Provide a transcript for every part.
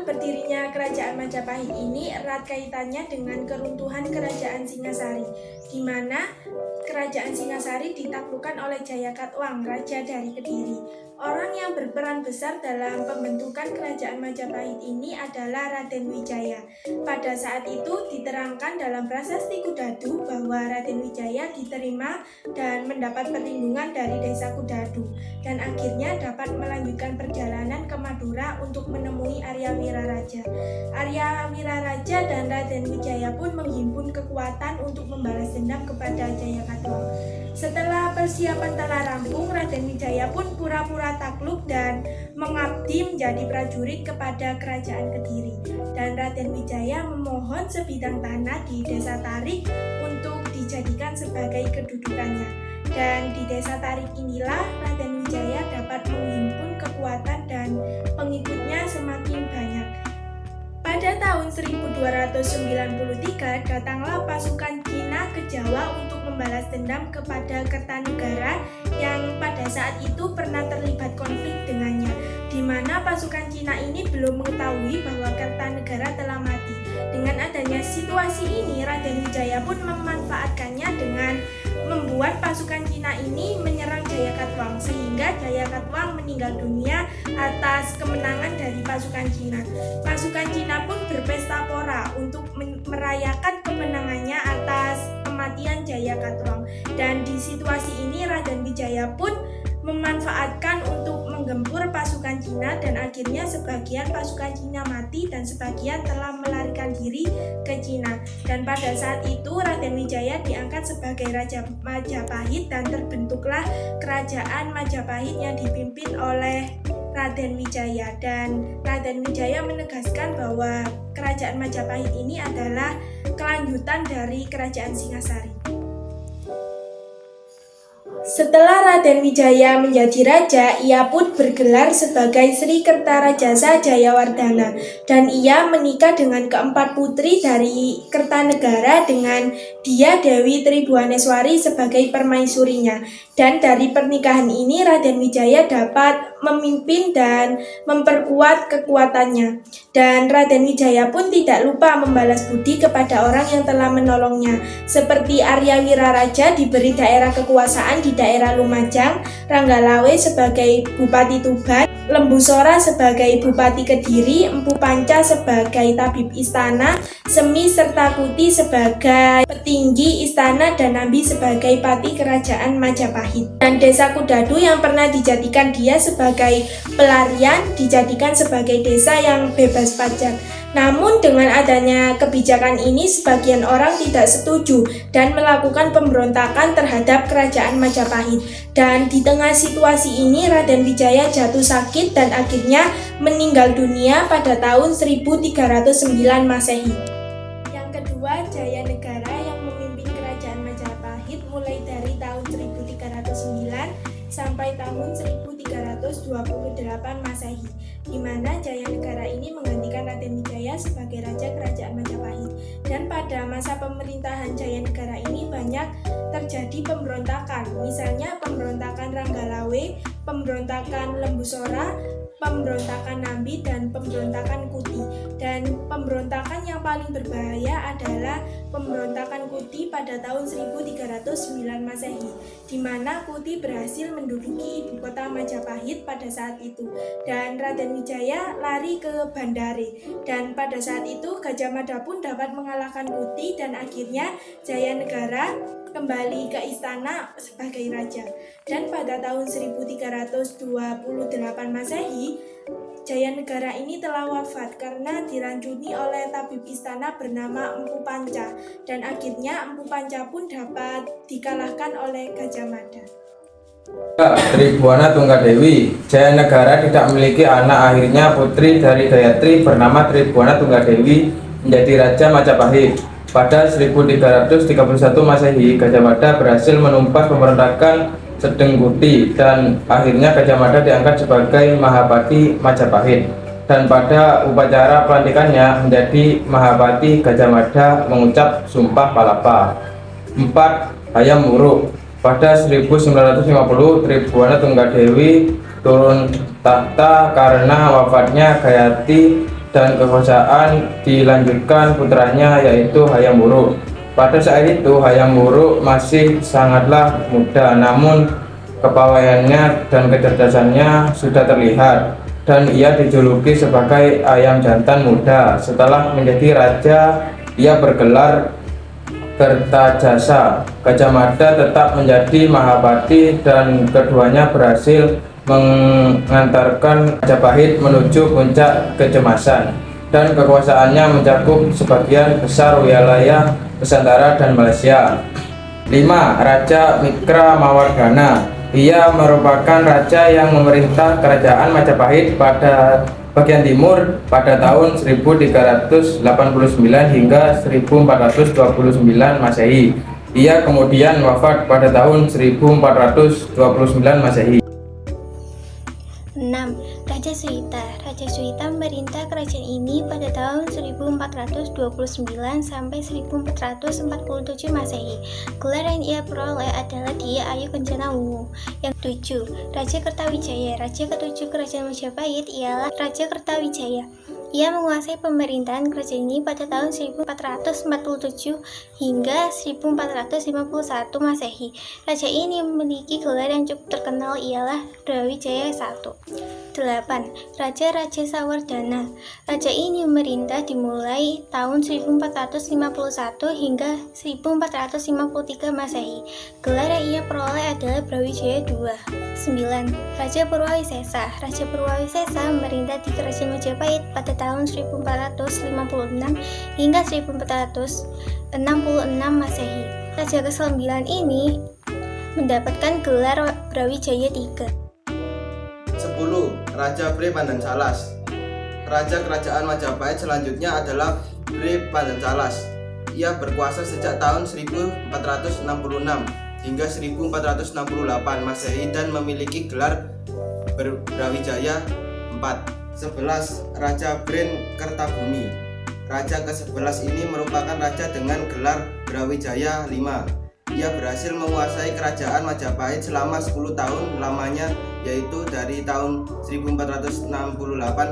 Awal berdirinya Kerajaan Majapahit ini erat kaitannya dengan keruntuhan Kerajaan Singasari, di mana Kerajaan Singasari ditaklukkan oleh Jayakatwang, Raja dari Kediri. Orang yang berperan besar dalam pembentukan Kerajaan Majapahit ini adalah Raden Wijaya. Pada saat itu diterangkan dalam Prasasti Kudadu bahwa Raden Wijaya diterima dan mendapat perlindungan dari Desa Kudadu, dan akhirnya dapat melanjutkan perjalanan ke Madura untuk menemui Arya Wiraraja. Arya Wiraraja dan Raden Wijaya pun menghimpun kekuatan untuk membalas dendam kepada Jayakatwang. Setelah persiapan telah rampung, Raden Wijaya pun pura-pura takluk dan mengabdi menjadi prajurit kepada Kerajaan Kediri. Dan Raden Wijaya memohon sebidang tanah di Desa Tarik untuk dijadikan sebagai kedudukannya. Dan di Desa Tarik inilah Raden Wijaya dapat menghimpun kekuatan dan pengikutnya semakin banyak. Pada tahun 1293 datanglah pasukan Cina ke Jawa untuk membalas dendam kepada Kertanegara yang pada saat itu pernah terlibat konflik dengannya, di mana pasukan Cina ini belum mengetahui bahwa Kertanegara telah mati. Dengan adanya situasi ini, Raden Wijaya pun memanfaatkannya dengan membuat pasukan Cina ini menyerang Jayakatwang, sehingga Jayakatwang meninggal dunia atas kemenangan dari pasukan Cina. Pasukan Cina pun berpesta pora untuk merayakan kemenangannya atas kematian Jayakatwang. Dan di situasi ini Raden Wijaya pun memanfaatkan untuk menggempur pasukan Cina, dan akhirnya sebagian pasukan Cina mati dan sebagian telah melarikan diri ke Cina. Dan pada saat itu Raden Wijaya diangkat sebagai Raja Majapahit dan terbentuklah Kerajaan Majapahit yang dipimpin oleh Raden Wijaya. Dan Raden Wijaya menegaskan bahwa Kerajaan Majapahit ini adalah kelanjutan dari Kerajaan Singasari. Setelah Raden Wijaya menjadi raja, ia pun bergelar sebagai Sri Kertarajasa Jayawardhana, dan ia menikah dengan keempat putri dari Kertanegara dengan Dia Dewi Tribuaneswari sebagai permaisurinya. Dan dari pernikahan ini Raden Wijaya dapat memimpin dan memperkuat kekuatannya. Dan Raden Wijaya pun tidak lupa membalas budi kepada orang yang telah menolongnya, seperti Arya Wiraraja diberi daerah kekuasaan di daerah Lumajang, Ranggalawe sebagai Bupati Tuban, Lembu Sora sebagai Bupati Kediri, Empu Panca sebagai Tabib Istana, Semi serta Kuti sebagai petinggi istana, dan Nambi sebagai Pati Kerajaan Majapahit. Dan Desa Kudadu yang pernah dijadikan dia sebagai pelarian dijadikan sebagai desa yang bebas pajak. Namun dengan adanya kebijakan ini sebagian orang tidak setuju dan melakukan pemberontakan terhadap Kerajaan Majapahit. Dan di tengah situasi ini Raden Wijaya jatuh sakit dan akhirnya meninggal dunia pada tahun 1309 Masehi. Yang kedua, Jayanegara yang memimpin Kerajaan Majapahit mulai dari tahun 1309 sampai tahun 1328 Masehi, di mana Jayanegara ini menggantikan Raden Wijaya sebagai Raja Kerajaan Majapahit. Dan pada masa pemerintahan Jayanegara ini banyak terjadi pemberontakan, misalnya pemberontakan Ranggalawe, pemberontakan Lembu Sora, pemberontakan Nambi, dan pemberontakan Kuti. Dan pemberontakan yang paling berbahaya adalah pemberontakan Kuti pada tahun 1309 Masehi, di mana Kuti berhasil menduduki ibu kota Majapahit pada saat itu. Dan Raden Wijaya lari ke Bandare, dan pada saat itu Gajah Mada pun dapat mengalahkan Kuti, dan akhirnya Jayanegara kembali ke istana sebagai raja. Dan pada tahun 1328 Masehi, Jayanegara ini telah wafat karena diracuni oleh tabib istana bernama Empu Panca, dan akhirnya Empu Panca pun dapat dikalahkan oleh Gajah Mada. Tribuana Tunggadewi. Jayanegara tidak memiliki anak, akhirnya putri dari Gayatri bernama Tribuana Tunggadewi menjadi Raja Majapahit. Pada 1331 Masehi, Gajah Mada berhasil menumpas pemberontakan Sedengkuti, dan akhirnya Gajah Mada diangkat sebagai Mahapati Majapahit. Dan pada upacara pelantikannya menjadi Mahapati, Gajah Mada mengucap Sumpah Palapa. 4. Hayam Wuruk. Pada 1950, Tribuana Tunggadewi turun tahta karena wafatnya Gayatri dan kekuasaan dilanjutkan putranya yaitu Hayam Wuruk. Pada saat itu Hayam Wuruk masih sangatlah muda, namun kepawaiannya dan kecerdasannya sudah terlihat dan ia dijuluki sebagai ayam jantan muda. Setelah menjadi raja, ia bergelar Kertajasa. Gajah Mada tetap menjadi Mahapati dan keduanya berhasil mengantarkan Majapahit menuju puncak kecemasan, dan kekuasaannya mencakup sebagian besar wilayah Nusantara dan Malaysia. 5. Raja Wikramawardhana. Ia merupakan raja yang memerintah kerajaan Majapahit pada bagian timur pada tahun 1389 hingga 1429 Masehi. Ia kemudian wafat pada tahun 1429 Masehi. 6. Raja Suhita. Raja Suhita memerintah kerajaan ini pada tahun 1429 sampai 1447 Masehi. Gelar yang ia peroleh adalah Dia Ayu Kencana Wungu. Yang 7. Raja Kertawijaya. Raja ketujuh kerajaan Majapahit ialah Raja Kertawijaya. Ia menguasai pemerintahan kerajaan ini pada tahun 1447 hingga 1451 Masehi. Raja ini memiliki gelar yang cukup terkenal ialah Brawijaya I. 8. Raja Rajasawardhana. Raja ini memerintah dimulai tahun 1451 hingga 1453 Masehi. Gelar yang ia peroleh adalah Brawijaya II. 9. Raja Purwawisesa. Raja Purwawisesa memerintah di kerajaan Majapahit pada tahun 1456 hingga 1466 Masehi. Raja ke-9 ini mendapatkan gelar Brawijaya III. 10. Raja Bre Pandansalas. Raja kerajaan Majapahit selanjutnya adalah Bre Pandansalas. Ia berkuasa sejak tahun 1466 hingga 1468 Masehi dan memiliki gelar Brawijaya IV. 11. Raja Bren Kertabumi. Raja ke-11 ini merupakan raja dengan gelar Brawijaya V. Ia berhasil menguasai kerajaan Majapahit selama 10 tahun lamanya, yaitu dari tahun 1468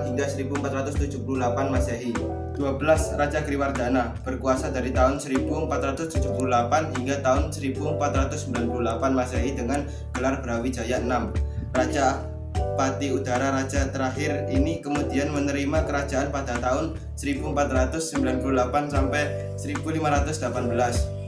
hingga 1478 Masehi. 12. Raja Griwardhana berkuasa dari tahun 1478 hingga tahun 1498 Masehi dengan gelar Brawijaya VI. Raja Pati Udara, raja terakhir ini kemudian menerima kerajaan pada tahun 1498 sampai 1518.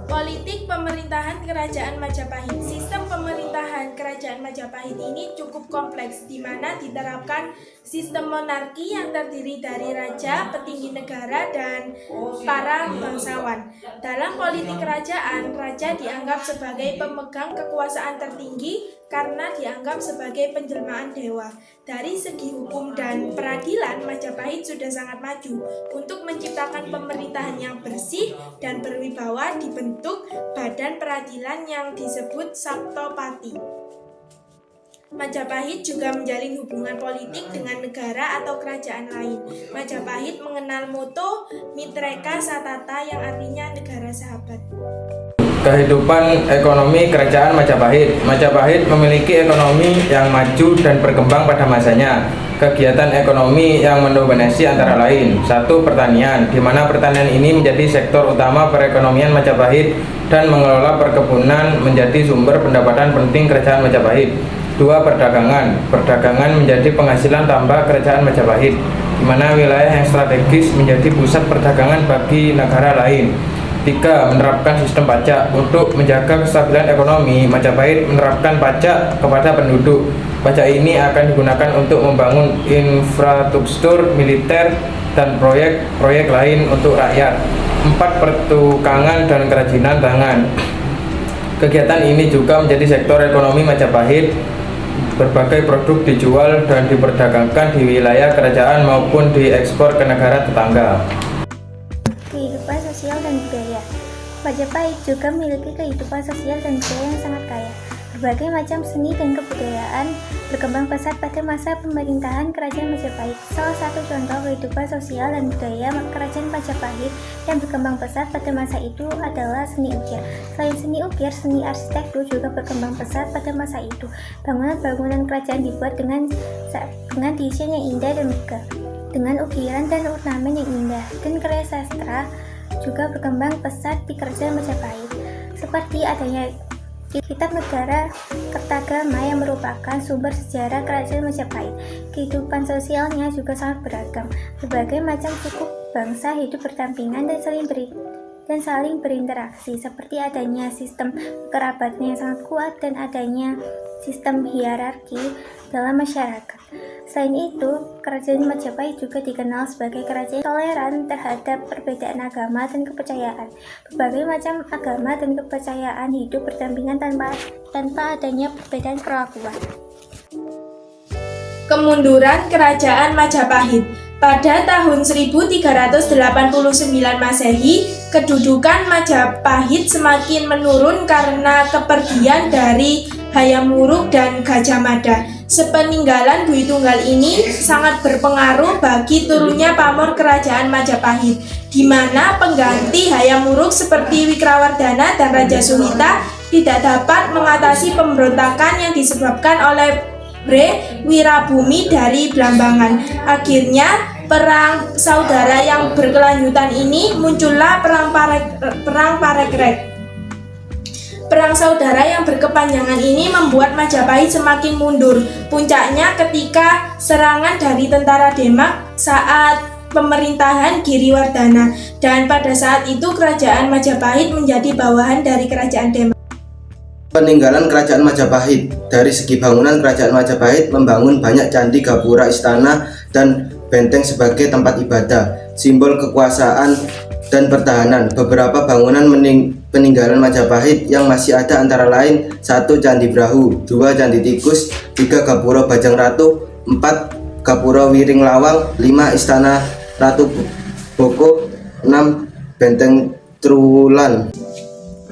Politik pemerintahan kerajaan Majapahit. Sistem pemerintahan kerajaan Majapahit ini cukup kompleks, di mana diterapkan sistem monarki yang terdiri dari raja, petinggi negara, dan para bangsawan. Dalam politik kerajaan, raja dianggap sebagai pemegang kekuasaan tertinggi karena dianggap sebagai penjelmaan dewa. Dari segi hukum dan peradilan, Majapahit sudah sangat maju. Untuk menciptakan pemerintahan yang bersih dan berwibawa dibentuk badan peradilan yang disebut Saptopati. Majapahit juga menjalin hubungan politik dengan negara atau kerajaan lain. Majapahit mengenal moto Mitreka Satata yang artinya negara sahabat. Kehidupan ekonomi kerajaan Majapahit. Majapahit memiliki ekonomi yang maju dan berkembang pada masanya. Kegiatan ekonomi yang mendominasi antara lain: 1. Pertanian, di mana pertanian ini menjadi sektor utama perekonomian Majapahit dan mengelola perkebunan menjadi sumber pendapatan penting kerajaan Majapahit. 2. Perdagangan. Perdagangan menjadi penghasilan tambah kerajaan Majapahit, di mana wilayah yang strategis menjadi pusat perdagangan bagi negara lain. 3. Menerapkan sistem pajak. Untuk menjaga kestabilan ekonomi, Majapahit menerapkan pajak kepada penduduk. Pajak ini akan digunakan untuk membangun infrastruktur militer dan proyek-proyek lain untuk rakyat. 4. Pertukangan dan kerajinan tangan. Kegiatan ini juga menjadi sektor ekonomi Majapahit. Berbagai produk dijual dan diperdagangkan di wilayah kerajaan maupun diekspor ke negara tetangga. Kehidupan sosial dan budaya. Majapahit juga memiliki kehidupan sosial dan budaya yang sangat kaya. Berbagai macam seni dan kebudayaan berkembang pesat pada masa pemerintahan kerajaan Majapahit. Salah satu contoh kehidupan sosial dan budaya kerajaan Majapahit yang berkembang pesat pada masa itu adalah seni ukir. Selain seni ukir, seni arsitektur juga berkembang pesat pada masa itu. Bangunan-bangunan kerajaan dibuat dengan desain yang indah dan megah. dengan ukiran dan ornamen yang indah, dan karya sastra juga berkembang pesat di Kerajaan Majapahit, seperti adanya Kitab Negara Kertagama yang merupakan sumber sejarah Kerajaan Majapahit. Kehidupan sosialnya juga sangat beragam. Berbagai macam suku bangsa hidup berdampingan dan saling berinteraksi, seperti adanya sistem kekerabatan yang sangat kuat dan adanya sistem hierarki dalam masyarakat. Selain itu, Kerajaan Majapahit juga dikenal sebagai kerajaan toleran terhadap perbedaan agama dan kepercayaan. Berbagai macam agama dan kepercayaan hidup berdampingan tanpa adanya perbedaan perlakuan. Kemunduran Kerajaan Majapahit. Pada tahun 1389 Masehi, kedudukan Majapahit semakin menurun karena kepergian dari Hayam Wuruk dan Gajah Mada. Sepeninggalan Dwi Tunggal ini sangat berpengaruh bagi turunnya pamor Kerajaan Majapahit, di mana pengganti Hayam Wuruk seperti Wikrawardhana dan Raja Suhita tidak dapat mengatasi pemberontakan yang disebabkan oleh Bre Wirabumi dari Blambangan. Akhirnya perang saudara yang berkelanjutan ini muncullah perang Parekrek. Perang saudara yang berkepanjangan ini membuat Majapahit semakin mundur. Puncaknya ketika serangan dari tentara Demak saat pemerintahan Giriwardhana, dan pada saat itu Kerajaan Majapahit menjadi bawahan dari Kerajaan Demak. Peninggalan Kerajaan Majapahit. Dari segi bangunan, Kerajaan Majapahit membangun banyak candi, gapura, istana, dan benteng sebagai tempat ibadah, simbol kekuasaan dan pertahanan. Beberapa bangunan peninggalan Majapahit yang masih ada antara lain: 1. Candi Brahu, 2. Candi Tikus, 3. Gapura Bajang Ratu, 4. Gapura Wiring Lawang, 5. Istana Ratu Boko, 6. Benteng Trulan.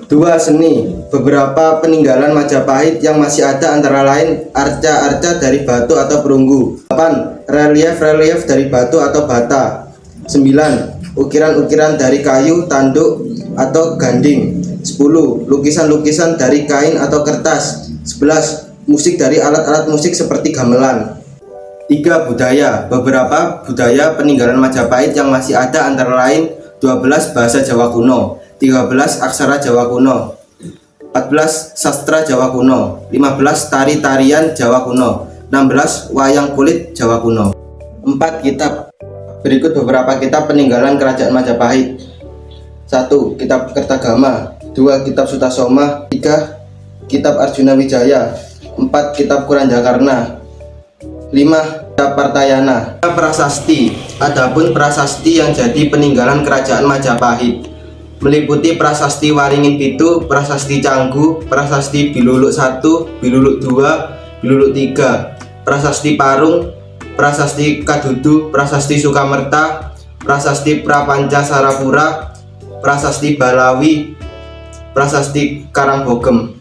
2. Seni. Beberapa peninggalan Majapahit yang masih ada antara lain arca-arca dari batu atau perunggu. 8. Relief-relief dari batu atau bata. 9. Ukiran-ukiran dari kayu, tanduk, atau ganding. 10. Lukisan-lukisan dari kain atau kertas. 11. Musik dari alat-alat musik seperti gamelan. 3. Budaya. Beberapa budaya peninggalan Majapahit yang masih ada antara lain 12. Bahasa Jawa kuno, 13. Aksara Jawa kuno, 14. Sastra Jawa kuno, 15. Tari-tarian Jawa kuno, 16. Wayang kulit Jawa kuno. 4. Kitab. Berikut beberapa kitab peninggalan Kerajaan Majapahit. 1. Kitab Kertagama, 2. Kitab Sutasoma, 3. Kitab Arjuna Wijaya, 4. Kitab Kuranjakarna, 5. Kitab Partayana. Prasasti. Adapun prasasti yang jadi peninggalan Kerajaan Majapahit meliputi Prasasti Waringin Pitu, Prasasti Canggu, Prasasti Biluluk 1, Biluluk 2, Biluluk 3, Prasasti Parung, Prasasti Kadudu, Prasasti Sukamerta, Prasasti Prapanca Sarapura, Prasasti Balawi, Prasasti Karangbogem.